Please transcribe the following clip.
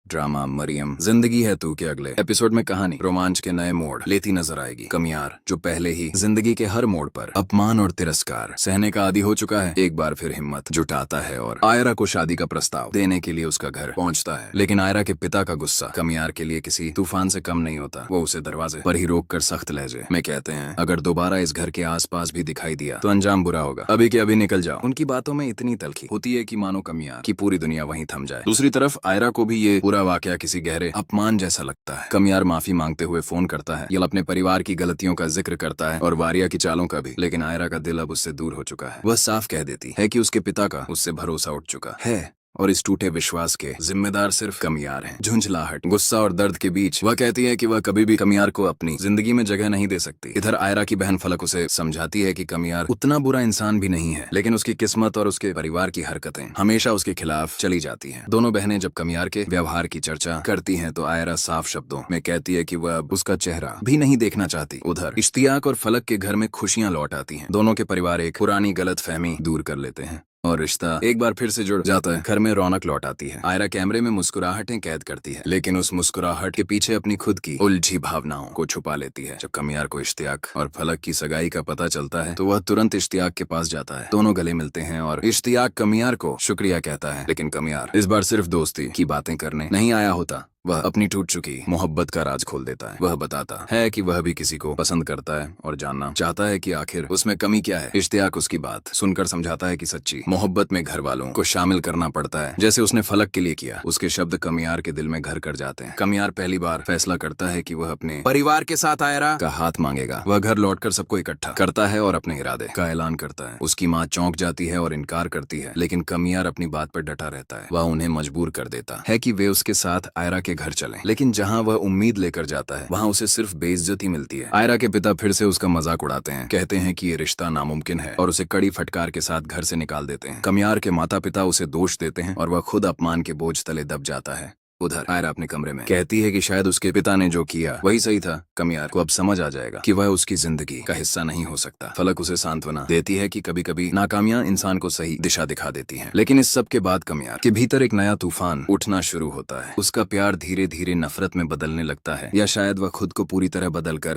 Drama Maryam जिंदगी है तू के अगले एपिसोड में कहानी रोमांच के नए मोड़ लेती नजर आएगी। कमियार जो पहले ही जिंदगी के हर मोड़ पर अपमान और तिरस्कार सहने का आदी हो चुका है, एक बार फिर हिम्मत जुटाता है और आयरा को शादी का प्रस्ताव देने के लिए उसका घर पहुंचता है। लेकिन आयरा के पिता का गुस्सा कमियार के लिए किसी तूफान से कम नहीं होता। वो उसे दरवाजे पर ही रोक कर सख्त लहजे में कहते हैं, अगर दोबारा इस घर के आसपास भी दिखाई दिया तो अंजाम बुरा होगा, अभी के अभी निकल जाओ। उनकी बातों में इतनी तलखी होती है कि मानो कमियार की पूरी दुनिया वहीं थम जाए। दूसरी तरफ आयरा को भी ये पूरा वाकया किसी गहरे अपमान जैसा लगता है। कमियार माफी मांगते हुए फोन करता है, ये अपने परिवार की गलतियों का जिक्र करता है और वारिया की चालों का भी। लेकिन आयरा का दिल अब उससे दूर हो चुका है। वह साफ कह देती है कि उसके पिता का उससे भरोसा उठ चुका है और इस टूटे विश्वास के जिम्मेदार सिर्फ कमियार हैं। झुंझलाहट, गुस्सा और दर्द के बीच वह कहती है कि वह कभी भी कमियार को अपनी जिंदगी में जगह नहीं दे सकती। इधर आयरा की बहन फलक उसे समझाती है कि कमियार उतना बुरा इंसान भी नहीं है, लेकिन उसकी किस्मत और उसके परिवार की हरकतें हमेशा उसके खिलाफ चली जाती हैं। दोनों बहनें जब कमियार के व्यवहार की चर्चा करती हैं तो आयरा साफ शब्दों में कहती है कि वह अब उसका चेहरा भी नहीं देखना चाहती। उधर इश्तियाक और फलक के घर में खुशियां लौट आती हैं। दोनों के परिवार एक पुरानी गलतफहमी दूर कर लेते हैं और रिश्ता एक बार फिर से जुड़ जाता है। घर में रौनक लौट आती है। आयरा कैमरे में मुस्कुराहटें कैद करती है, लेकिन उस मुस्कुराहट के पीछे अपनी खुद की उलझी भावनाओं को छुपा लेती है। जब कमियार को इश्तियाक और फलक की सगाई का पता चलता है तो वह तुरंत इश्तियाक के पास जाता है। दोनों गले मिलते हैं और इश्तियाक कमियार को शुक्रिया कहता है, लेकिन कमियार इस बार सिर्फ दोस्ती की बातें करने नहीं आया होता। वह अपनी टूट चुकी मोहब्बत का राज खोल देता है। वह बताता है कि वह भी किसी को पसंद करता है और जानना चाहता है कि आखिर उसमें कमी क्या है। इश्तियाक उसकी बात सुनकर समझाता है कि सच्ची मोहब्बत में घर वालों को शामिल करना पड़ता है, जैसे उसने फलक के लिए किया। उसके शब्द कमियार के दिल में घर कर जाते हैं। कमियार पहली बार फैसला करता है कि वह अपने परिवार के साथ आयरा का हाथ मांगेगा। वह घर लौटकर सबको इकट्ठा करता है और अपने इरादे का ऐलान करता है। उसकी माँ चौंक जाती है और इनकार करती है, लेकिन कमियार अपनी बात पर डटा रहता है। वह उन्हें मजबूर कर देता है कि वे उसके साथ आयरा के घर चलें। लेकिन जहां वह उम्मीद लेकर जाता है वहां उसे सिर्फ बेइज्जती मिलती है। आयरा के पिता फिर से उसका मजाक उड़ाते हैं, कहते हैं कि ये रिश्ता नामुमकिन है और उसे कड़ी फटकार के साथ घर से निकाल देते हैं। कमियार के माता पिता उसे दोष देते हैं और वह खुद अपमान के बोझ तले दब जाता है। उधर आयरा अपने कमरे में कहती है कि शायद उसके पिता ने जो किया वही सही था। कमियार को अब समझ आ जाएगा कि वह उसकी जिंदगी का हिस्सा नहीं हो सकता। फलक उसे सांत्वना देती है कि कभी कभी नाकामियां इंसान को सही दिशा दिखा देती हैं। लेकिन इस सब के बाद कमियार के भीतर एक नया तूफान उठना शुरू होता है। उसका प्यार धीरे धीरे नफरत में बदलने लगता है, या शायद वह खुद को पूरी तरह बदल कर